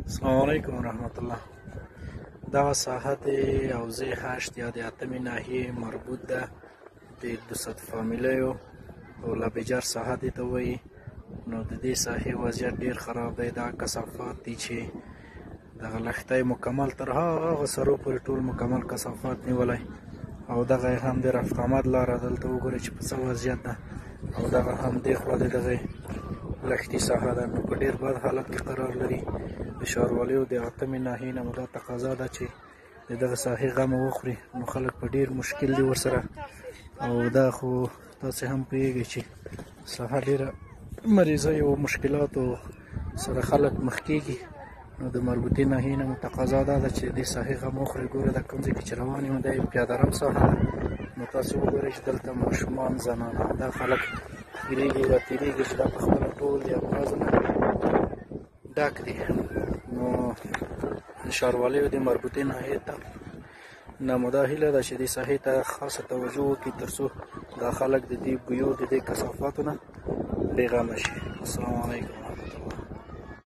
السلام علیکم ورحمت الله. دغه ساحه د حوزې 8 یا د 8مې ناحیې مربوط ده د 200 فامیلیو او لبجر ساحه دې ته وایي. نو د دې ساحې وضعیت ډېر خراب دی. دا کثافات دي چې دغه لښتۍ مکمل تر هغه سرو پورې ټول مکمل کثافات نیولی، او دغه هم د رفت آمد لاره دلته وګورئ چې په څه وضعیت ده، او دغه هم دې خوا د دغې لښتي ساحه ده. نو په ډېر بد حالت کې قرار لري. د ښاروالۍ د 8مې ناحیې نه مو دا تقاضا ده چې د دغه ساحې غم وخوري. نو خلک په ډېر مشکل دي ورسره، او دا خو تاسې هم پوهېږئ چې ساحه ډېره مریضۍ او مشکلاتو سره خلک مخ کېږي. نو د مربوطې ناحیې نه مو تقاضا دا ده چې د دې ساحې غم وخوري. ګوره دا کوم ځای کې چې روان یم دا یو پیاده رو ساحه ده. نو تاسې وګورئ چې دلته ماشومان، زنانه، دا خلک تېرېږي راتېرېږي چې دا په خپله ټول د امراضو نه ډک دي. نو د ښاروالۍ د مربوطې ناحیې ته نه مو دا هیله ده چې دې ساحې ته خاصه توجه وکړي، تر څو دا خلک د دې بویو د دې کثافاتو نه بېغمه شي. السلام علیکم ورحمت الله.